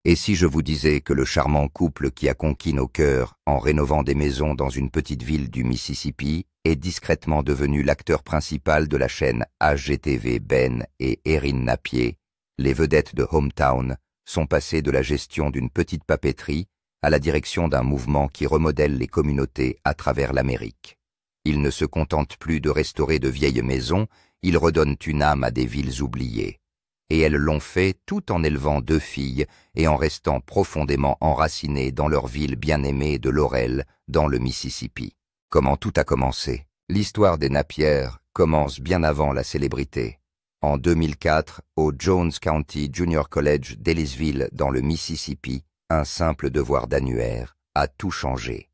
Et si je vous disais que le charmant couple qui a conquis nos cœurs en rénovant des maisons dans une petite ville du Mississippi est discrètement devenu l'acteur principal de la chaîne HGTV. Ben et Erin Napier, les vedettes de Hometown, sont passés de la gestion d'une petite papeterie à la direction d'un mouvement qui remodèle les communautés à travers l'Amérique. Ils ne se contentent plus de restaurer de vieilles maisons, ils redonnent une âme à des villes oubliées. Et elles l'ont fait tout en élevant 2 filles et en restant profondément enracinées dans leur ville bien-aimée de Laurel, dans le Mississippi. Comment tout a commencé? L'histoire des Napier commence bien avant la célébrité. En 2004, au Jones County Junior College d'Ellisville, dans le Mississippi, un simple devoir d'annuaire a tout changé.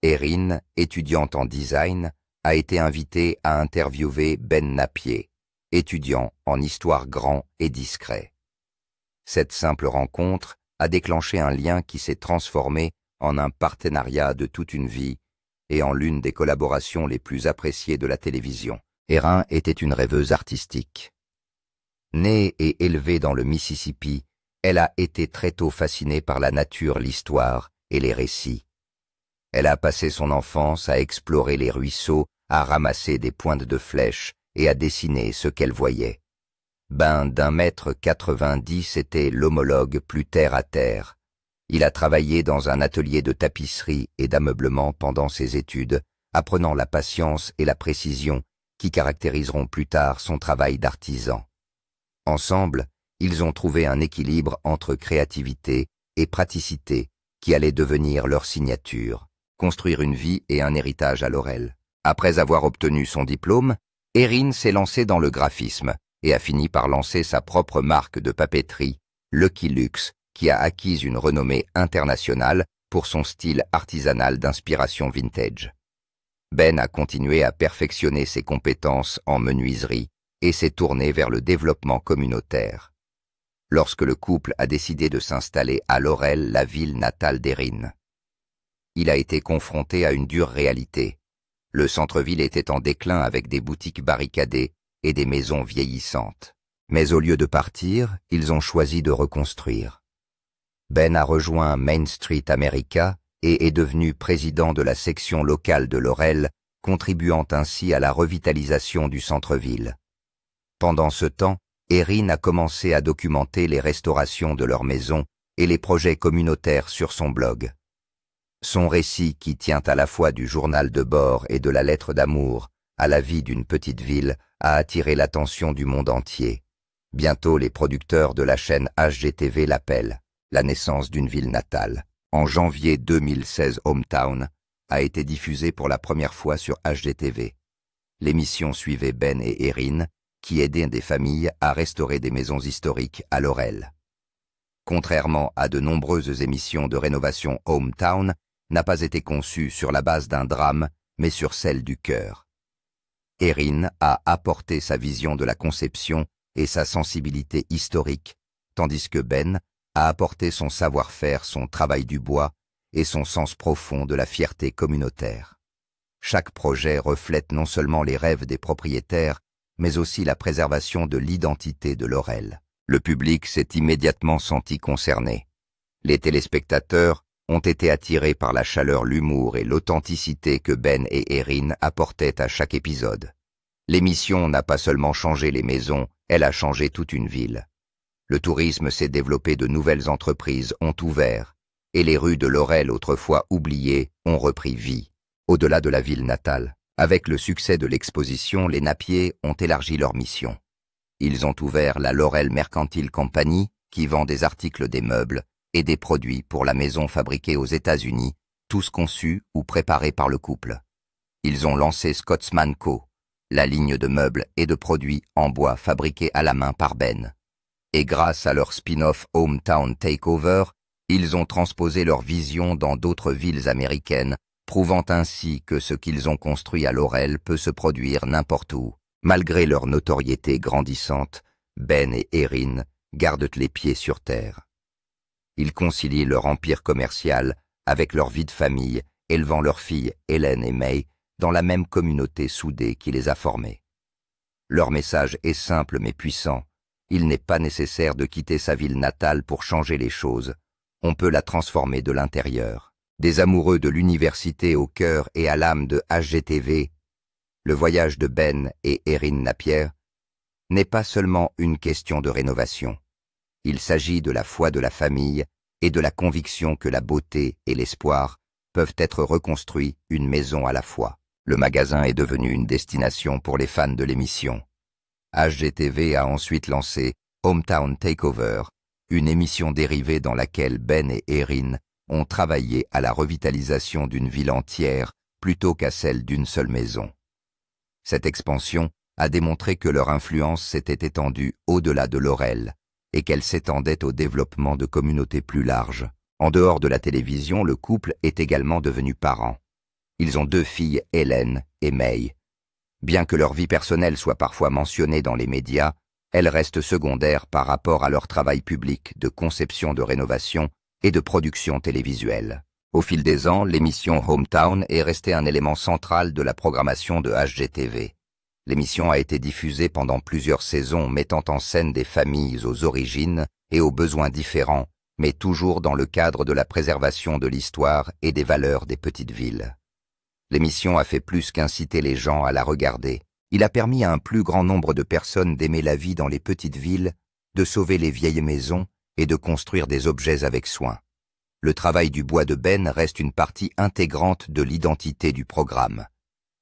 Erin, étudiante en design, a été invitée à interviewer Ben Napier, étudiant en histoire grand et discret. Cette simple rencontre a déclenché un lien qui s'est transformé en un partenariat de toute une vie et en l'une des collaborations les plus appréciées de la télévision. Erin était une rêveuse artistique. Née et élevée dans le Mississippi, elle a été très tôt fascinée par la nature, l'histoire et les récits. Elle a passé son enfance à explorer les ruisseaux, à ramasser des pointes de flèches et à dessiner ce qu'elle voyait. Ben d'1,90 m était l'homologue plus terre à terre. Il a travaillé dans un atelier de tapisserie et d'ameublement pendant ses études, apprenant la patience et la précision qui caractériseront plus tard son travail d'artisan. Ensemble, ils ont trouvé un équilibre entre créativité et praticité qui allait devenir leur signature, construire une vie et un héritage à Laurel. Après avoir obtenu son diplôme, Erin s'est lancée dans le graphisme et a fini par lancer sa propre marque de papeterie, Lucky Luxe, qui a acquis une renommée internationale pour son style artisanal d'inspiration vintage. Ben a continué à perfectionner ses compétences en menuiserie et s'est tourné vers le développement communautaire. Lorsque le couple a décidé de s'installer à Laurel, la ville natale d'Erin, il a été confronté à une dure réalité. Le centre-ville était en déclin avec des boutiques barricadées et des maisons vieillissantes. Mais au lieu de partir, ils ont choisi de reconstruire. Ben a rejoint Main Street America et est devenu président de la section locale de Laurel, contribuant ainsi à la revitalisation du centre-ville. Pendant ce temps, Erin a commencé à documenter les restaurations de leur maison et les projets communautaires sur son blog. Son récit, qui tient à la fois du journal de bord et de la lettre d'amour à la vie d'une petite ville, a attiré l'attention du monde entier. Bientôt, les producteurs de la chaîne HGTV l'appellent « La naissance d'une ville natale ». En janvier 2016, Hometown a été diffusée pour la première fois sur HGTV. L'émission suivait Ben et Erin, qui aidaient des familles à restaurer des maisons historiques à Laurel. Contrairement à de nombreuses émissions de rénovation, Hometown n'a pas été conçue sur la base d'un drame, mais sur celle du cœur. Erin a apporté sa vision de la conception et sa sensibilité historique, tandis que Ben a apporté son savoir-faire, son travail du bois et son sens profond de la fierté communautaire. Chaque projet reflète non seulement les rêves des propriétaires, mais aussi la préservation de l'identité de Laurel. Le public s'est immédiatement senti concerné. Les téléspectateurs ont été attirés par la chaleur, l'humour et l'authenticité que Ben et Erin apportaient à chaque épisode. L'émission n'a pas seulement changé les maisons, elle a changé toute une ville. Le tourisme s'est développé, de nouvelles entreprises ont ouvert, et les rues de Laurel, autrefois oubliées, ont repris vie. Au-delà de la ville natale, avec le succès de l'exposition, les Napier ont élargi leur mission. Ils ont ouvert la Laurel Mercantile Company, qui vend des articles, des meubles et des produits pour la maison fabriqués aux États-Unis, tous conçus ou préparés par le couple. Ils ont lancé Scotsman Co., la ligne de meubles et de produits en bois fabriqués à la main par Ben. Et grâce à leur spin-off Hometown Takeover, ils ont transposé leur vision dans d'autres villes américaines, prouvant ainsi que ce qu'ils ont construit à Laurel peut se produire n'importe où. Malgré leur notoriété grandissante, Ben et Erin gardent les pieds sur terre. Ils concilient leur empire commercial avec leur vie de famille, élevant leurs filles Hélène et May dans la même communauté soudée qui les a formées. Leur message est simple mais puissant. Il n'est pas nécessaire de quitter sa ville natale pour changer les choses. On peut la transformer de l'intérieur. Des amoureux de l'université au cœur et à l'âme de HGTV, le voyage de Ben et Erin Napier n'est pas seulement une question de rénovation. Il s'agit de la foi de la famille et de la conviction que la beauté et l'espoir peuvent être reconstruits une maison à la fois. Le magasin est devenu une destination pour les fans de l'émission. HGTV a ensuite lancé Hometown Takeover, une émission dérivée dans laquelle Ben et Erin ont travaillé à la revitalisation d'une ville entière plutôt qu'à celle d'une seule maison. Cette expansion a démontré que leur influence s'était étendue au-delà de Laurel et qu'elle s'étendait au développement de communautés plus larges. En dehors de la télévision, le couple est également devenu parent. Ils ont 2 filles, Hélène et May. Bien que leur vie personnelle soit parfois mentionnée dans les médias, elle reste secondaire par rapport à leur travail public de conception de rénovation et de production télévisuelle. Au fil des ans, l'émission Hometown est restée un élément central de la programmation de HGTV. L'émission a été diffusée pendant plusieurs saisons, mettant en scène des familles aux origines et aux besoins différents, mais toujours dans le cadre de la préservation de l'histoire et des valeurs des petites villes. L'émission a fait plus qu'inciter les gens à la regarder. Il a permis à un plus grand nombre de personnes d'aimer la vie dans les petites villes, de sauver les vieilles maisons et de construire des objets avec soin. Le travail du bois de Ben reste une partie intégrante de l'identité du programme.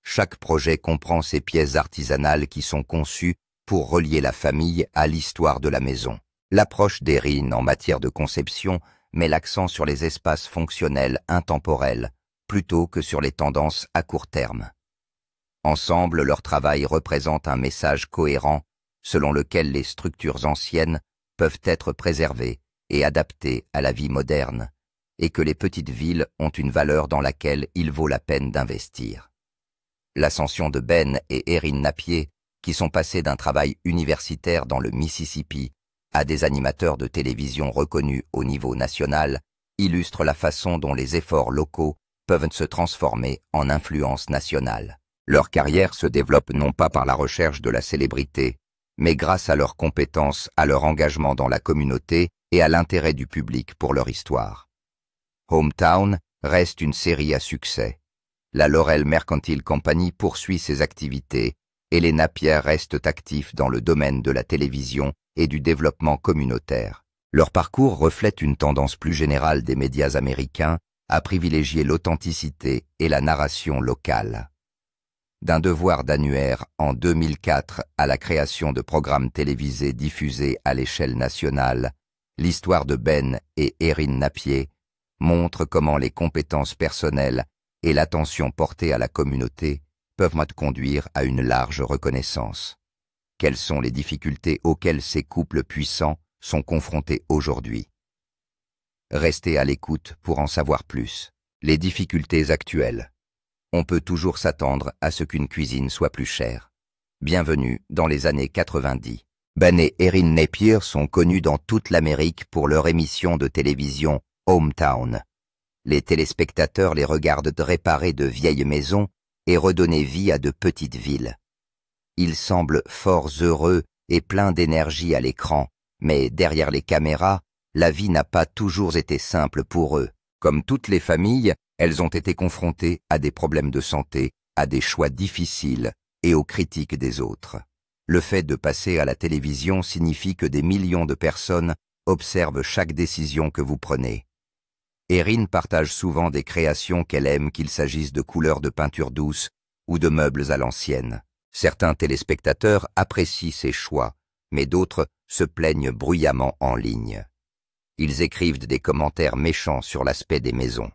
Chaque projet comprend ces pièces artisanales qui sont conçues pour relier la famille à l'histoire de la maison. L'approche d'Erin en matière de conception met l'accent sur les espaces fonctionnels intemporels plutôt que sur les tendances à court terme. Ensemble, leur travail représente un message cohérent selon lequel les structures anciennes peuvent être préservées et adaptées à la vie moderne, et que les petites villes ont une valeur dans laquelle il vaut la peine d'investir. L'ascension de Ben et Erin Napier, qui sont passés d'un travail universitaire dans le Mississippi à des animateurs de télévision reconnus au niveau national, illustre la façon dont les efforts locaux peuvent se transformer en influence nationale. Leur carrière se développe non pas par la recherche de la célébrité, mais grâce à leurs compétences, à leur engagement dans la communauté et à l'intérêt du public pour leur histoire. Hometown reste une série à succès. La Laurel Mercantile Company poursuit ses activités et les Napier restent actifs dans le domaine de la télévision et du développement communautaire. Leur parcours reflète une tendance plus générale des médias américains à privilégier l'authenticité et la narration locale. D'un devoir d'annuaire en 2004 à la création de programmes télévisés diffusés à l'échelle nationale, l'histoire de Ben et Erin Napier montre comment les compétences personnelles et l'attention portée à la communauté peuvent conduire à une large reconnaissance. Quelles sont les difficultés auxquelles ces couples puissants sont confrontés aujourd'hui? Restez à l'écoute pour en savoir plus. Les difficultés actuelles. On peut toujours s'attendre à ce qu'une cuisine soit plus chère. Bienvenue dans les années 90. Ben et Erin Napier sont connus dans toute l'Amérique pour leur émission de télévision Hometown. Les téléspectateurs les regardent réparer de vieilles maisons et redonner vie à de petites villes. Ils semblent fort heureux et pleins d'énergie à l'écran, mais derrière les caméras, la vie n'a pas toujours été simple pour eux. Comme toutes les familles, elles ont été confrontées à des problèmes de santé, à des choix difficiles et aux critiques des autres. Le fait de passer à la télévision signifie que des millions de personnes observent chaque décision que vous prenez. Erin partage souvent des créations qu'elle aime, qu'il s'agisse de couleurs de peinture douce ou de meubles à l'ancienne. Certains téléspectateurs apprécient ces choix, mais d'autres se plaignent bruyamment en ligne. Ils écrivent des commentaires méchants sur l'aspect des maisons.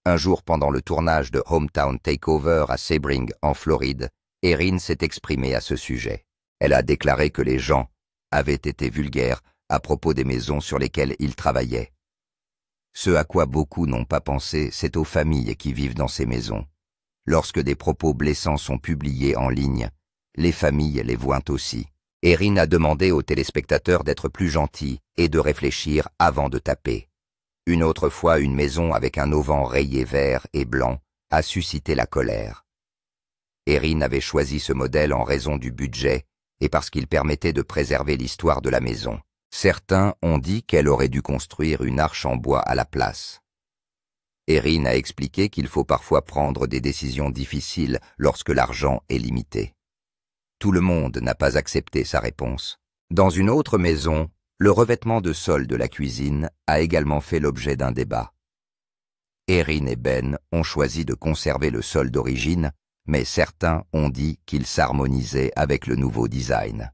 Un jour, pendant le tournage de Hometown Takeover à Sebring, en Floride, Erin s'est exprimée à ce sujet. Elle a déclaré que les gens avaient été vulgaires à propos des maisons sur lesquelles ils travaillaient. Ce à quoi beaucoup n'ont pas pensé, c'est aux familles qui vivent dans ces maisons. Lorsque des propos blessants sont publiés en ligne, les familles les voient aussi. Erin a demandé aux téléspectateurs d'être plus gentils et de réfléchir avant de taper. Une autre fois, une maison avec un auvent rayé vert et blanc a suscité la colère. Erin avait choisi ce modèle en raison du budget et parce qu'il permettait de préserver l'histoire de la maison. Certains ont dit qu'elle aurait dû construire une arche en bois à la place. Erin a expliqué qu'il faut parfois prendre des décisions difficiles lorsque l'argent est limité. Tout le monde n'a pas accepté sa réponse. Dans une autre maison, le revêtement de sol de la cuisine a également fait l'objet d'un débat. Erin et Ben ont choisi de conserver le sol d'origine, mais certains ont dit qu'il s'harmonisait avec le nouveau design.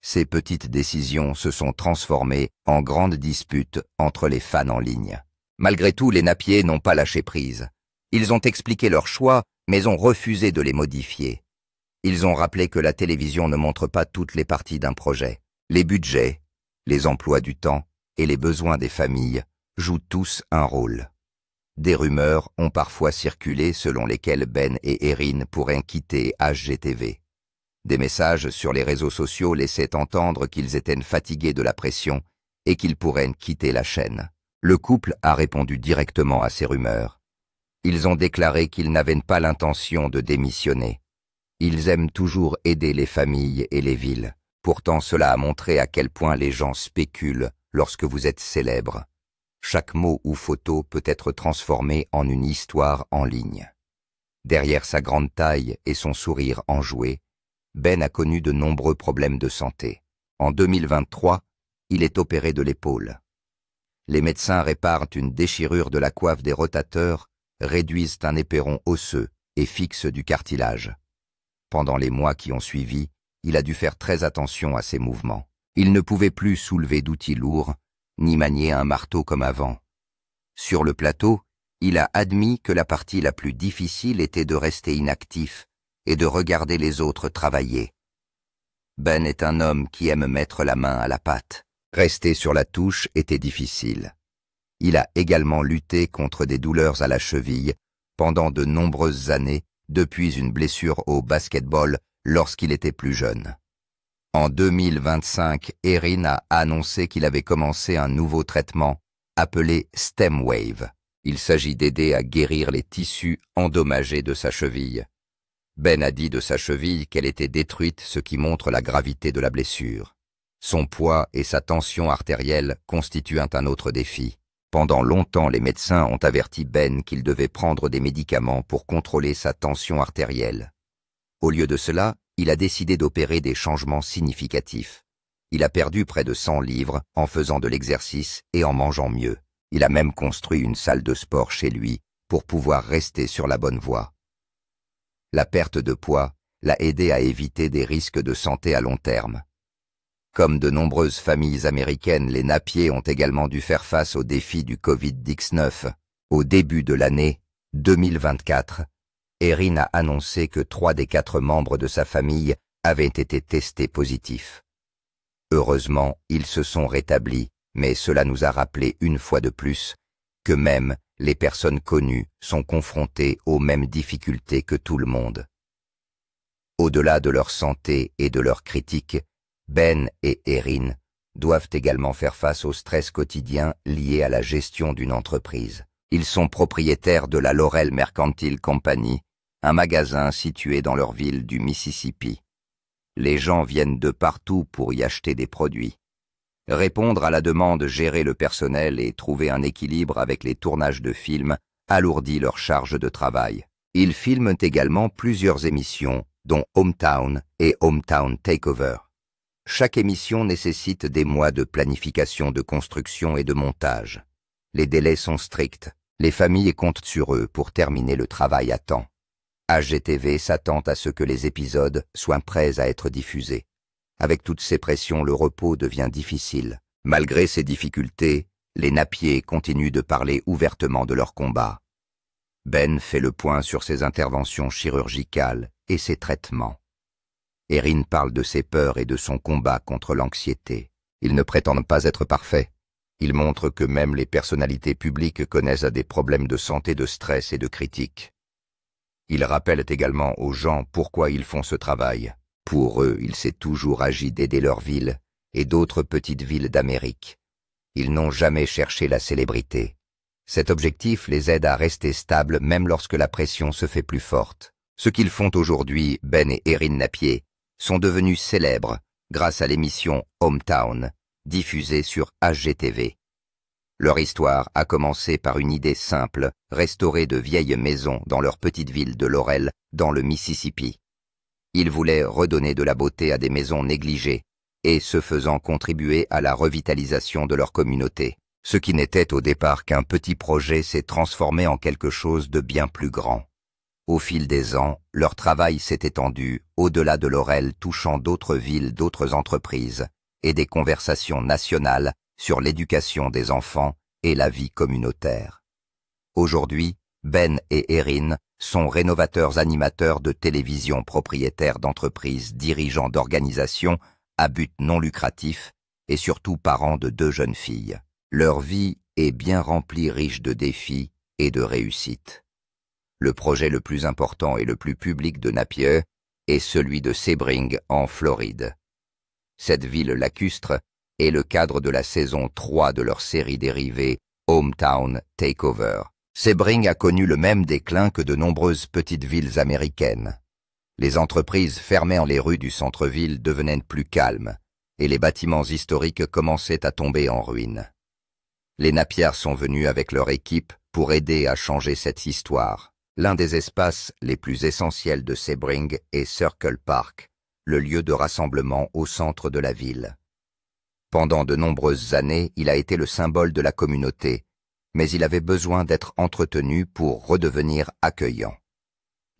Ces petites décisions se sont transformées en grandes disputes entre les fans en ligne. Malgré tout, les Napier n'ont pas lâché prise. Ils ont expliqué leurs choix, mais ont refusé de les modifier. Ils ont rappelé que la télévision ne montre pas toutes les parties d'un projet. Les budgets, les emplois du temps et les besoins des familles jouent tous un rôle. Des rumeurs ont parfois circulé selon lesquelles Ben et Erin pourraient quitter HGTV. Des messages sur les réseaux sociaux laissaient entendre qu'ils étaient fatigués de la pression et qu'ils pourraient quitter la chaîne. Le couple a répondu directement à ces rumeurs. Ils ont déclaré qu'ils n'avaient pas l'intention de démissionner. Ils aiment toujours aider les familles et les villes. Pourtant, cela a montré à quel point les gens spéculent lorsque vous êtes célèbre. Chaque mot ou photo peut être transformé en une histoire en ligne. Derrière sa grande taille et son sourire enjoué, Ben a connu de nombreux problèmes de santé. En 2023, il est opéré de l'épaule. Les médecins réparent une déchirure de la coiffe des rotateurs, réduisent un éperon osseux et fixent du cartilage. Pendant les mois qui ont suivi, il a dû faire très attention à ses mouvements. Il ne pouvait plus soulever d'outils lourds, ni manier un marteau comme avant. Sur le plateau, il a admis que la partie la plus difficile était de rester inactif et de regarder les autres travailler. Ben est un homme qui aime mettre la main à la pâte. Rester sur la touche était difficile. Il a également lutté contre des douleurs à la cheville pendant de nombreuses années depuis une blessure au basket-ball lorsqu'il était plus jeune. En 2025, Erin a annoncé qu'il avait commencé un nouveau traitement appelé StemWave. Il s'agit d'aider à guérir les tissus endommagés de sa cheville. Ben a dit de sa cheville qu'elle était détruite, ce qui montre la gravité de la blessure. Son poids et sa tension artérielle constituent un autre défi. Pendant longtemps, les médecins ont averti Ben qu'il devait prendre des médicaments pour contrôler sa tension artérielle. Au lieu de cela, il a décidé d'opérer des changements significatifs. Il a perdu près de 100 livres en faisant de l'exercice et en mangeant mieux. Il a même construit une salle de sport chez lui pour pouvoir rester sur la bonne voie. La perte de poids l'a aidé à éviter des risques de santé à long terme. Comme de nombreuses familles américaines, les Napier ont également dû faire face au défi du Covid-19. Au début de l'année 2024, Erin a annoncé que 3 des 4 membres de sa famille avaient été testés positifs. Heureusement, ils se sont rétablis, mais cela nous a rappelé une fois de plus que même les personnes connues sont confrontées aux mêmes difficultés que tout le monde. Au-delà de leur santé et de leurs critiques, Ben et Erin doivent également faire face au stress quotidien lié à la gestion d'une entreprise. Ils sont propriétaires de la Laurel Mercantile Company, un magasin situé dans leur ville du Mississippi. Les gens viennent de partout pour y acheter des produits. Répondre à la demande, gérer le personnel et trouver un équilibre avec les tournages de films alourdit leur charge de travail. Ils filment également plusieurs émissions, dont Hometown et Hometown Takeover. Chaque émission nécessite des mois de planification de construction et de montage. Les délais sont stricts. Les familles comptent sur eux pour terminer le travail à temps. HGTV s'attend à ce que les épisodes soient prêts à être diffusés. Avec toutes ces pressions, le repos devient difficile. Malgré ces difficultés, les Napier continuent de parler ouvertement de leur combat. Ben fait le point sur ses interventions chirurgicales et ses traitements. Erin parle de ses peurs et de son combat contre l'anxiété. Ils ne prétendent pas être parfaits. Ils montrent que même les personnalités publiques connaissent des problèmes de santé, de stress et de critiques. Ils rappellent également aux gens pourquoi ils font ce travail. Pour eux, il s'est toujours agi d'aider leur ville et d'autres petites villes d'Amérique. Ils n'ont jamais cherché la célébrité. Cet objectif les aide à rester stables même lorsque la pression se fait plus forte. Ce qu'ils font aujourd'hui, Ben et Erin Napier, sont devenus célèbres grâce à l'émission Hometown, diffusée sur HGTV. Leur histoire a commencé par une idée simple, restaurer de vieilles maisons dans leur petite ville de Laurel, dans le Mississippi. Ils voulaient redonner de la beauté à des maisons négligées, et ce faisant contribuer à la revitalisation de leur communauté. Ce qui n'était au départ qu'un petit projet s'est transformé en quelque chose de bien plus grand. Au fil des ans, leur travail s'est étendu au-delà de Laurel, touchant d'autres villes, d'autres entreprises, et des conversations nationales sur l'éducation des enfants et la vie communautaire. Aujourd'hui, Ben et Erin sont rénovateurs animateurs de télévision, propriétaires d'entreprises, dirigeants d'organisations à but non lucratif et surtout parents de 2 jeunes filles. Leur vie est bien remplie, riche de défis et de réussites. Le projet le plus important et le plus public de Napier est celui de Sebring en Floride. Cette ville lacustre est le cadre de la saison 3 de leur série dérivée Hometown Takeover. Sebring a connu le même déclin que de nombreuses petites villes américaines. Les entreprises fermant les rues du centre-ville devenaient plus calmes et les bâtiments historiques commençaient à tomber en ruine. Les Napier sont venus avec leur équipe pour aider à changer cette histoire. L'un des espaces les plus essentiels de Sebring est Circle Park, le lieu de rassemblement au centre de la ville. Pendant de nombreuses années, il a été le symbole de la communauté, mais il avait besoin d'être entretenu pour redevenir accueillant.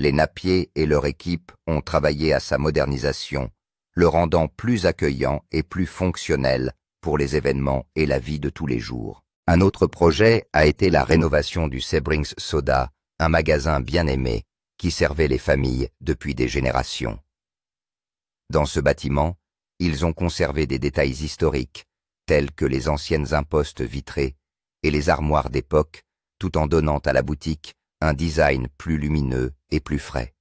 Les Napier et leur équipe ont travaillé à sa modernisation, le rendant plus accueillant et plus fonctionnel pour les événements et la vie de tous les jours. Un autre projet a été la rénovation du Sebrings Soda, un magasin bien aimé qui servait les familles depuis des générations. Dans ce bâtiment, ils ont conservé des détails historiques, tels que les anciennes impostes vitrées et les armoires d'époque, tout en donnant à la boutique un design plus lumineux et plus frais.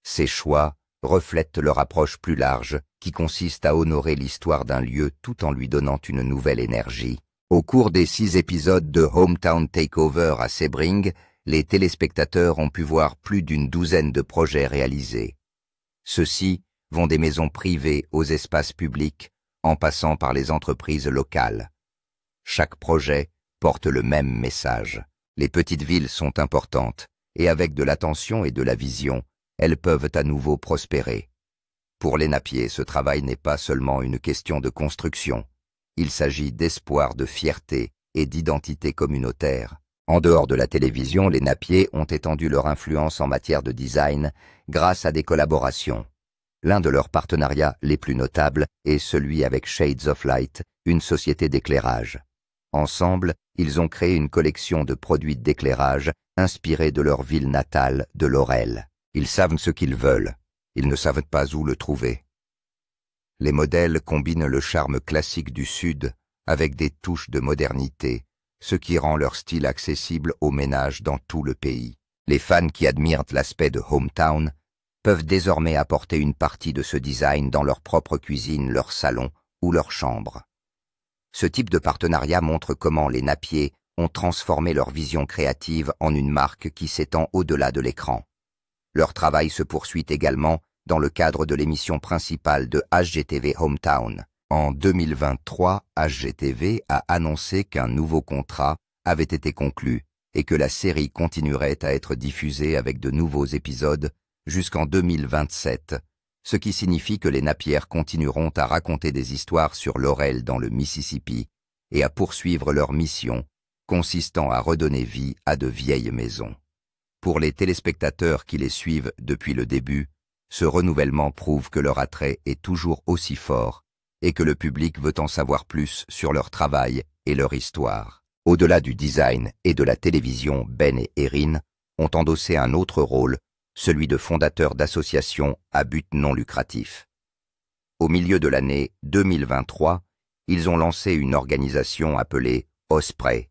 Ces choix reflètent leur approche plus large, qui consiste à honorer l'histoire d'un lieu tout en lui donnant une nouvelle énergie. Au cours des 6 épisodes de Hometown Takeover à Sebring, les téléspectateurs ont pu voir plus d'une douzaine de projets réalisés. Ceux-ci vont des maisons privées aux espaces publics, en passant par les entreprises locales. Chaque projet porte le même message. Les petites villes sont importantes, et avec de l'attention et de la vision, elles peuvent à nouveau prospérer. Pour les Napier, ce travail n'est pas seulement une question de construction. Il s'agit d'espoir, de fierté et d'identité communautaire. En dehors de la télévision, les Napier ont étendu leur influence en matière de design grâce à des collaborations. L'un de leurs partenariats les plus notables est celui avec Shades of Light, une société d'éclairage. Ensemble, ils ont créé une collection de produits d'éclairage inspirés de leur ville natale de Laurel. Ils savent ce qu'ils veulent, ils ne savent pas où le trouver. Les modèles combinent le charme classique du Sud avec des touches de modernité, ce qui rend leur style accessible aux ménages dans tout le pays. Les fans qui admirent l'aspect de Hometown peuvent désormais apporter une partie de ce design dans leur propre cuisine, leur salon ou leur chambre. Ce type de partenariat montre comment les Napier ont transformé leur vision créative en une marque qui s'étend au-delà de l'écran. Leur travail se poursuit également dans le cadre de l'émission principale de HGTV Hometown. En 2023, HGTV a annoncé qu'un nouveau contrat avait été conclu et que la série continuerait à être diffusée avec de nouveaux épisodes jusqu'en 2027, ce qui signifie que les Napier continueront à raconter des histoires sur Laurel dans le Mississippi et à poursuivre leur mission, consistant à redonner vie à de vieilles maisons. Pour les téléspectateurs qui les suivent depuis le début, ce renouvellement prouve que leur attrait est toujours aussi fort et que le public veut en savoir plus sur leur travail et leur histoire. Au-delà du design et de la télévision, Ben et Erin ont endossé un autre rôle, celui de fondateurs d'associations à but non lucratif. Au milieu de l'année 2023, ils ont lancé une organisation appelée Osprey.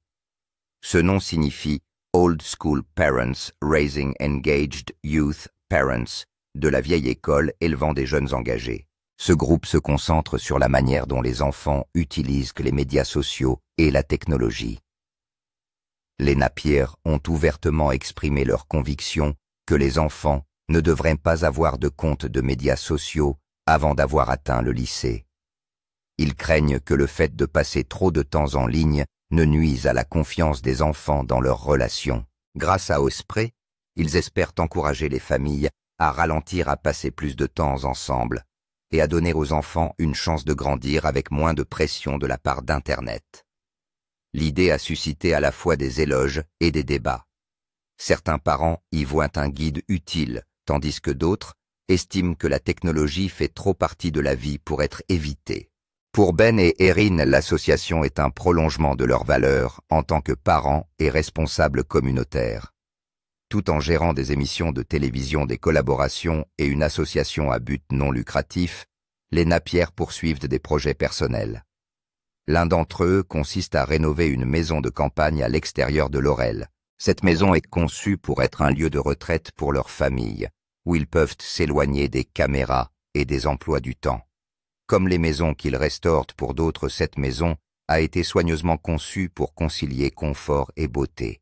Ce nom signifie Old School Parents Raising Engaged Youth Parents, de la vieille école élevant des jeunes engagés. Ce groupe se concentre sur la manière dont les enfants utilisent les médias sociaux et la technologie. Les Napier ont ouvertement exprimé leur conviction que les enfants ne devraient pas avoir de compte de médias sociaux avant d'avoir atteint le lycée. Ils craignent que le fait de passer trop de temps en ligne ne nuise à la confiance des enfants dans leurs relations. Grâce à Osprey, ils espèrent encourager les familles à ralentir à passer plus de temps ensemble et à donner aux enfants une chance de grandir avec moins de pression de la part d'Internet. L'idée a suscité à la fois des éloges et des débats. Certains parents y voient un guide utile, tandis que d'autres estiment que la technologie fait trop partie de la vie pour être évitée. Pour Ben et Erin, l'association est un prolongement de leurs valeurs en tant que parents et responsables communautaires. Tout en gérant des émissions de télévision, des collaborations et une association à but non lucratif, les Napier poursuivent des projets personnels. L'un d'entre eux consiste à rénover une maison de campagne à l'extérieur de Laurel. Cette maison est conçue pour être un lieu de retraite pour leur famille, où ils peuvent s'éloigner des caméras et des emplois du temps. Comme les maisons qu'ils restaurent pour d'autres, cette maison a été soigneusement conçue pour concilier confort et beauté.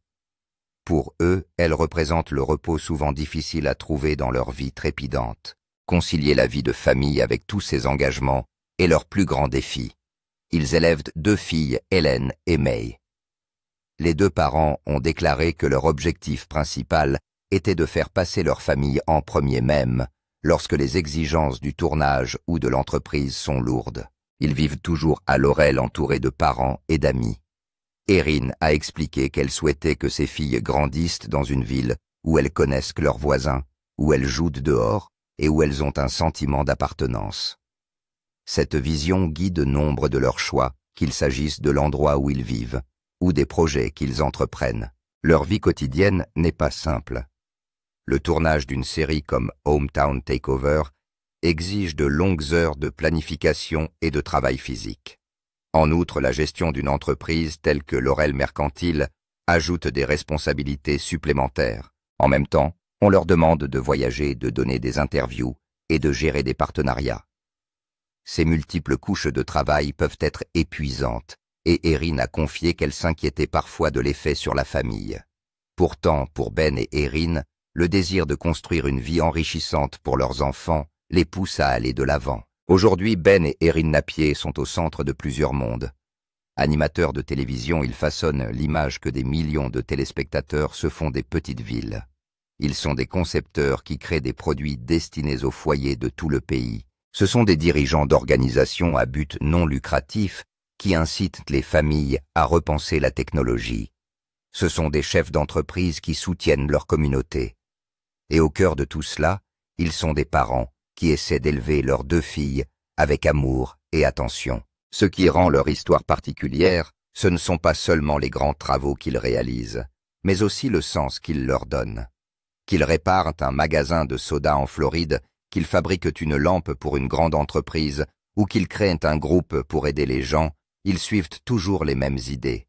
Pour eux, elle représente le repos souvent difficile à trouver dans leur vie trépidante. Concilier la vie de famille avec tous ses engagements est leur plus grand défi. Ils élèvent 2 filles, Hélène et May. Les 2 parents ont déclaré que leur objectif principal était de faire passer leur famille en premier même, lorsque les exigences du tournage ou de l'entreprise sont lourdes. Ils vivent toujours à Laurel entourés de parents et d'amis. Erin a expliqué qu'elle souhaitait que ses filles grandissent dans une ville où elles connaissent leurs voisins, où elles jouent dehors et où elles ont un sentiment d'appartenance. Cette vision guide nombre de leurs choix, qu'il s'agisse de l'endroit où ils vivent ou des projets qu'ils entreprennent. Leur vie quotidienne n'est pas simple. Le tournage d'une série comme Hometown Takeover exige de longues heures de planification et de travail physique. En outre, la gestion d'une entreprise telle que Laurel Mercantile ajoute des responsabilités supplémentaires. En même temps, on leur demande de voyager, de donner des interviews et de gérer des partenariats. Ces multiples couches de travail peuvent être épuisantes, et Erin a confié qu'elle s'inquiétait parfois de l'effet sur la famille. Pourtant, pour Ben et Erin, le désir de construire une vie enrichissante pour leurs enfants les pousse à aller de l'avant. Aujourd'hui, Ben et Erin Napier sont au centre de plusieurs mondes. Animateurs de télévision, ils façonnent l'image que des millions de téléspectateurs se font des petites villes. Ils sont des concepteurs qui créent des produits destinés aux foyers de tout le pays. Ce sont des dirigeants d'organisations à but non lucratif qui incitent les familles à repenser la technologie. Ce sont des chefs d'entreprise qui soutiennent leur communauté. Et au cœur de tout cela, ils sont des parents qui essaient d'élever leurs 2 filles avec amour et attention. Ce qui rend leur histoire particulière, ce ne sont pas seulement les grands travaux qu'ils réalisent, mais aussi le sens qu'ils leur donnent. Qu'ils réparent un magasin de soda en Floride, qu'ils fabriquent une lampe pour une grande entreprise, ou qu'ils créent un groupe pour aider les gens, ils suivent toujours les mêmes idées.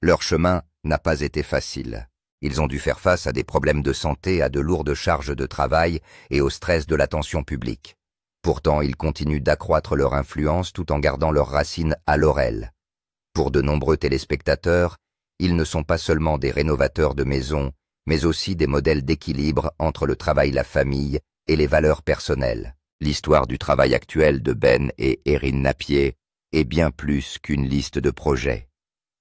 Leur chemin n'a pas été facile. Ils ont dû faire face à des problèmes de santé, à de lourdes charges de travail et au stress de l'attention publique. Pourtant, ils continuent d'accroître leur influence tout en gardant leurs racines à Laurel. Pour de nombreux téléspectateurs, ils ne sont pas seulement des rénovateurs de maisons, mais aussi des modèles d'équilibre entre le travail, la famille et les valeurs personnelles. L'histoire du travail actuel de Ben et Erin Napier est bien plus qu'une liste de projets.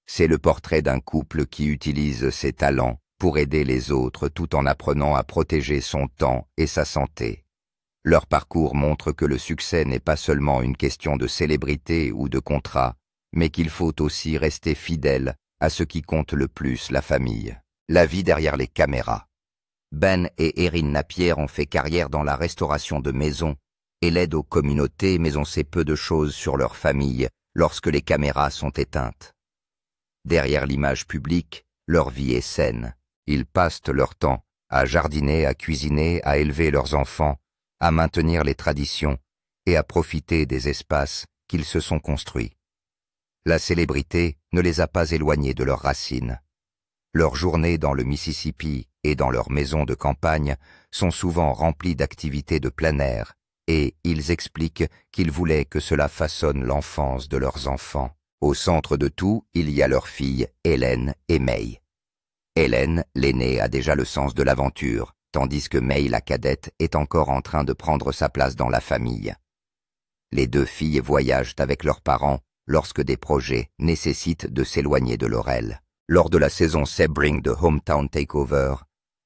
C'est le portrait d'un couple qui utilise ses talents pour aider les autres tout en apprenant à protéger son temps et sa santé. Leur parcours montre que le succès n'est pas seulement une question de célébrité ou de contrat, mais qu'il faut aussi rester fidèle à ce qui compte le plus, la famille. La vie derrière les caméras. Ben et Erin Napier ont fait carrière dans la restauration de maisons et l'aide aux communautés, mais on sait peu de choses sur leur famille lorsque les caméras sont éteintes. Derrière l'image publique, leur vie est saine. Ils passent leur temps à jardiner, à cuisiner, à élever leurs enfants, à maintenir les traditions et à profiter des espaces qu'ils se sont construits. La célébrité ne les a pas éloignés de leurs racines. Leurs journées dans le Mississippi et dans leurs maisons de campagne sont souvent remplies d'activités de plein air, et ils expliquent qu'ils voulaient que cela façonne l'enfance de leurs enfants. Au centre de tout, il y a leurs filles, Hélène et May. Hélène, l'aînée, a déjà le sens de l'aventure, tandis que May, la cadette, est encore en train de prendre sa place dans la famille. Les deux filles voyagent avec leurs parents lorsque des projets nécessitent de s'éloigner de Laurel. Lors de la saison Sebring de Hometown Takeover,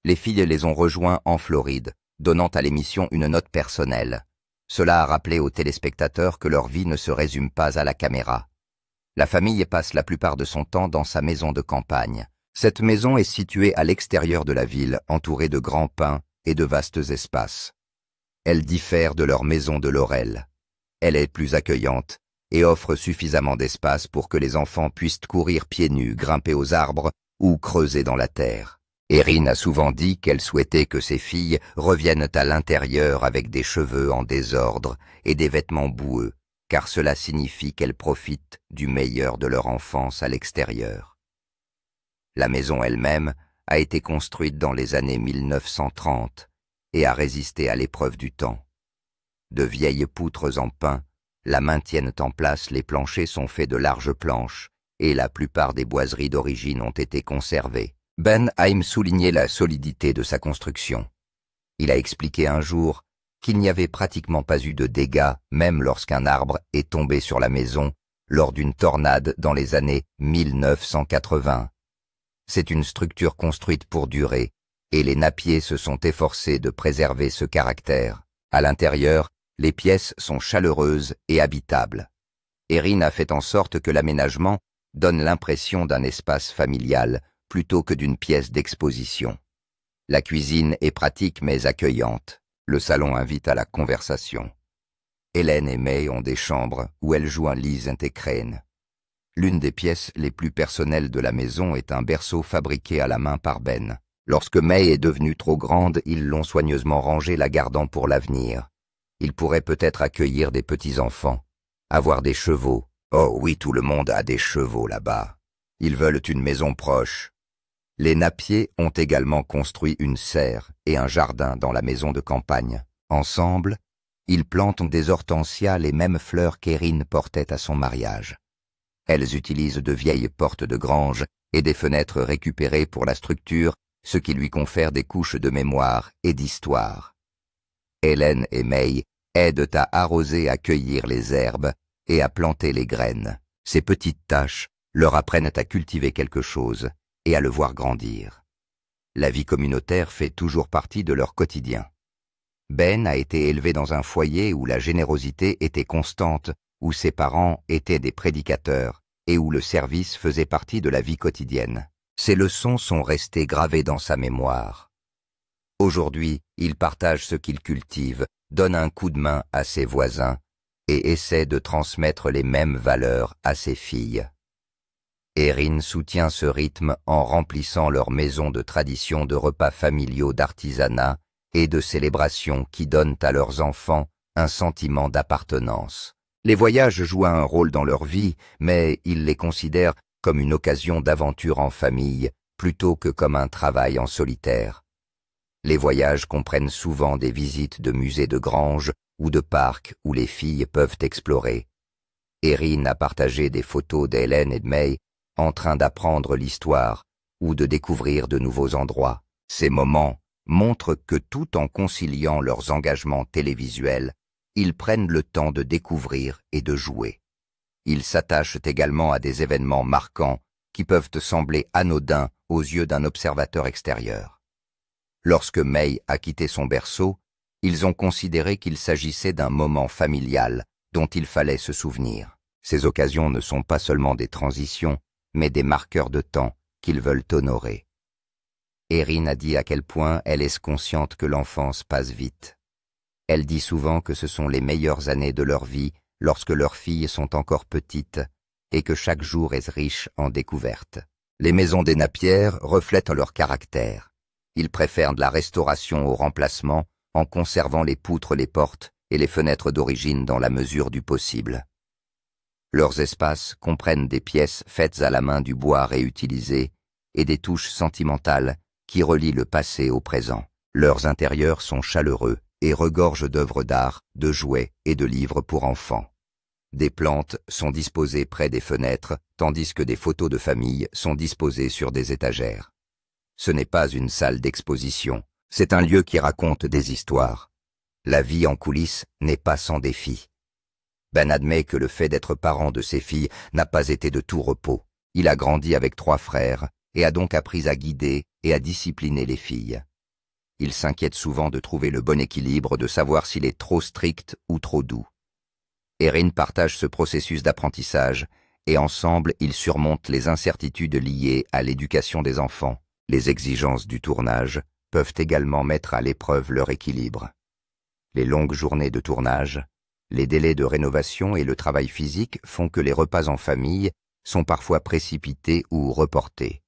les filles les ont rejoints en Floride, donnant à l'émission une note personnelle. Cela a rappelé aux téléspectateurs que leur vie ne se résume pas à la caméra. La famille passe la plupart de son temps dans sa maison de campagne. Cette maison est située à l'extérieur de la ville, entourée de grands pins et de vastes espaces. Elle diffère de leur maison de Laurel. Elle est plus accueillante et offre suffisamment d'espace pour que les enfants puissent courir pieds nus, grimper aux arbres ou creuser dans la terre. Erin a souvent dit qu'elle souhaitait que ses filles reviennent à l'intérieur avec des cheveux en désordre et des vêtements boueux, car cela signifie qu'elles profitent du meilleur de leur enfance à l'extérieur. La maison elle-même a été construite dans les années 1930 et a résisté à l'épreuve du temps. De vieilles poutres en pin la maintiennent en place, les planchers sont faits de larges planches et la plupart des boiseries d'origine ont été conservées. Ben Haim soulignait la solidité de sa construction. Il a expliqué un jour qu'il n'y avait pratiquement pas eu de dégâts, même lorsqu'un arbre est tombé sur la maison lors d'une tornade dans les années 1980. C'est une structure construite pour durer, et les Napier se sont efforcés de préserver ce caractère. À l'intérieur, les pièces sont chaleureuses et habitables. Erin a fait en sorte que l'aménagement donne l'impression d'un espace familial plutôt que d'une pièce d'exposition. La cuisine est pratique mais accueillante. Le salon invite à la conversation. Hélène et May ont des chambres où elles jouent un Lies et Crane. L'une des pièces les plus personnelles de la maison est un berceau fabriqué à la main par Ben. Lorsque May est devenue trop grande, ils l'ont soigneusement rangée, la gardant pour l'avenir. Il pourrait peut-être accueillir des petits-enfants, avoir des chevaux. Oh oui, tout le monde a des chevaux là-bas. Ils veulent une maison proche. Les Napier ont également construit une serre et un jardin dans la maison de campagne. Ensemble, ils plantent des hortensias, les mêmes fleurs qu'Erin portait à son mariage. Elles utilisent de vieilles portes de grange et des fenêtres récupérées pour la structure, ce qui lui confère des couches de mémoire et d'histoire. Hélène et May aident à arroser, à cueillir les herbes et à planter les graines. Ces petites tâches leur apprennent à cultiver quelque chose et à le voir grandir. La vie communautaire fait toujours partie de leur quotidien. Ben a été élevé dans un foyer où la générosité était constante, où ses parents étaient des prédicateurs et où le service faisait partie de la vie quotidienne. Ces leçons sont restées gravées dans sa mémoire. Aujourd'hui, il partage ce qu'il cultive, donne un coup de main à ses voisins et essaie de transmettre les mêmes valeurs à ses filles. Erin soutient ce rythme en remplissant leur maison de traditions, de repas familiaux, d'artisanat et de célébrations qui donnent à leurs enfants un sentiment d'appartenance. Les voyages jouent un rôle dans leur vie, mais ils les considèrent comme une occasion d'aventure en famille plutôt que comme un travail en solitaire. Les voyages comprennent souvent des visites de musées de granges ou de parcs où les filles peuvent explorer. Erin a partagé des photos d'Hélène et de May en train d'apprendre l'histoire ou de découvrir de nouveaux endroits. Ces moments montrent que tout en conciliant leurs engagements télévisuels, ils prennent le temps de découvrir et de jouer. Ils s'attachent également à des événements marquants qui peuvent sembler anodins aux yeux d'un observateur extérieur. Lorsque May a quitté son berceau, ils ont considéré qu'il s'agissait d'un moment familial dont il fallait se souvenir. Ces occasions ne sont pas seulement des transitions, mais des marqueurs de temps qu'ils veulent honorer. Erin a dit à quel point elle est consciente que l'enfance passe vite. Elle dit souvent que ce sont les meilleures années de leur vie lorsque leurs filles sont encore petites et que chaque jour est riche en découvertes. Les maisons des Napier reflètent leur caractère. Ils préfèrent de la restauration au remplacement en conservant les poutres, les portes et les fenêtres d'origine dans la mesure du possible. Leurs espaces comprennent des pièces faites à la main, du bois réutilisé et des touches sentimentales qui relient le passé au présent. Leurs intérieurs sont chaleureux et regorgent d'œuvres d'art, de jouets et de livres pour enfants. Des plantes sont disposées près des fenêtres, tandis que des photos de famille sont disposées sur des étagères. Ce n'est pas une salle d'exposition, c'est un lieu qui raconte des histoires. La vie en coulisses n'est pas sans défis. Ben admet que le fait d'être parent de ses filles n'a pas été de tout repos. Il a grandi avec 3 frères et a donc appris à guider et à discipliner les filles. Il s'inquiète souvent de trouver le bon équilibre, de savoir s'il est trop strict ou trop doux. Erin partage ce processus d'apprentissage et ensemble ils surmontent les incertitudes liées à l'éducation des enfants. Les exigences du tournage peuvent également mettre à l'épreuve leur équilibre. Les longues journées de tournage, les délais de rénovation et le travail physique font que les repas en famille sont parfois précipités ou reportés.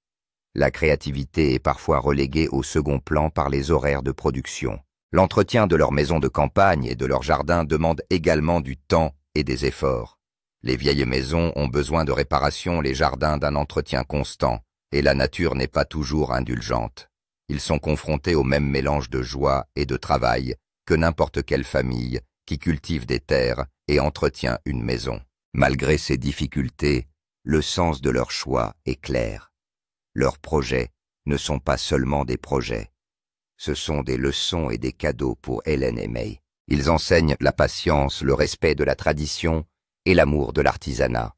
La créativité est parfois reléguée au second plan par les horaires de production. L'entretien de leur maison de campagne et de leur jardin demande également du temps et des efforts. Les vieilles maisons ont besoin de réparation, les jardins d'un entretien constant, et la nature n'est pas toujours indulgente. Ils sont confrontés au même mélange de joie et de travail que n'importe quelle famille qui cultive des terres et entretient une maison. Malgré ces difficultés, le sens de leur choix est clair. Leurs projets ne sont pas seulement des projets. Ce sont des leçons et des cadeaux pour Helen et May. Ils enseignent la patience, le respect de la tradition et l'amour de l'artisanat.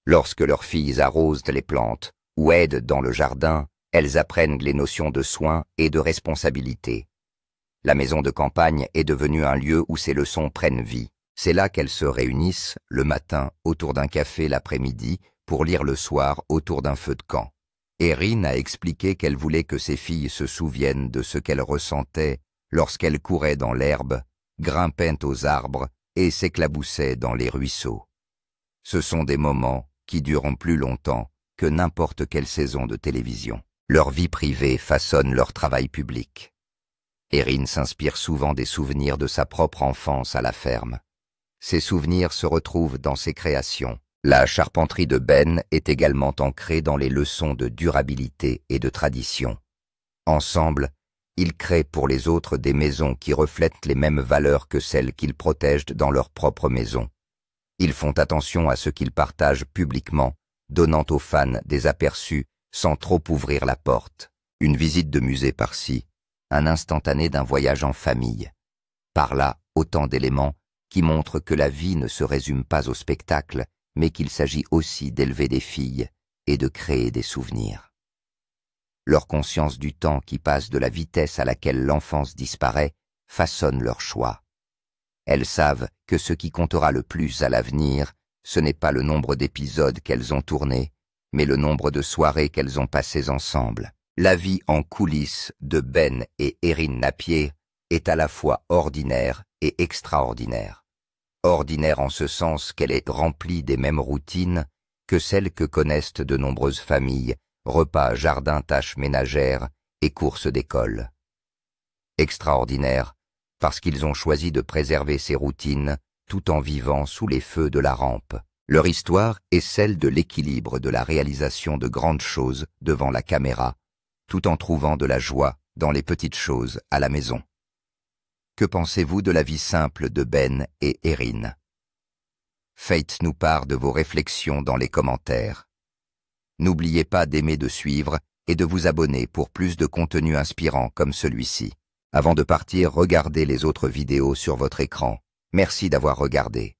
Lorsque leurs filles arrosent les plantes ou aident dans le jardin, elles apprennent les notions de soin et de responsabilité. La maison de campagne est devenue un lieu où ces leçons prennent vie. C'est là qu'elles se réunissent, le matin autour d'un café, l'après-midi, pour lire le soir autour d'un feu de camp. Erin a expliqué qu'elle voulait que ses filles se souviennent de ce qu'elles ressentaient lorsqu'elles couraient dans l'herbe, grimpaient aux arbres et s'éclaboussaient dans les ruisseaux. Ce sont des moments qui dureront plus longtemps que n'importe quelle saison de télévision. Leur vie privée façonne leur travail public. Erin s'inspire souvent des souvenirs de sa propre enfance à la ferme. Ces souvenirs se retrouvent dans ses créations. La charpenterie de Ben est également ancrée dans les leçons de durabilité et de tradition. Ensemble, ils créent pour les autres des maisons qui reflètent les mêmes valeurs que celles qu'ils protègent dans leur propre maison. Ils font attention à ce qu'ils partagent publiquement, donnant aux fans des aperçus sans trop ouvrir la porte. Une visite de musée par-ci, un instantané d'un voyage en famille. Par là, autant d'éléments qui montrent que la vie ne se résume pas au spectacle, mais qu'il s'agit aussi d'élever des filles et de créer des souvenirs. Leur conscience du temps qui passe, de la vitesse à laquelle l'enfance disparaît, façonne leur choix. Elles savent que ce qui comptera le plus à l'avenir, ce n'est pas le nombre d'épisodes qu'elles ont tournés, mais le nombre de soirées qu'elles ont passées ensemble. La vie en coulisses de Ben et Erin Napier est à la fois ordinaire et extraordinaire. Ordinaire en ce sens qu'elle est remplie des mêmes routines que celles que connaissent de nombreuses familles, repas, jardins, tâches ménagères et courses d'école. Extraordinaire parce qu'ils ont choisi de préserver ces routines tout en vivant sous les feux de la rampe. Leur histoire est celle de l'équilibre de la réalisation de grandes choses devant la caméra, tout en trouvant de la joie dans les petites choses à la maison. Que pensez-vous de la vie simple de Ben et Erin? Faites-nous part de vos réflexions dans les commentaires. N'oubliez pas d'aimer, de suivre et de vous abonner pour plus de contenu inspirant comme celui-ci. Avant de partir, regardez les autres vidéos sur votre écran. Merci d'avoir regardé.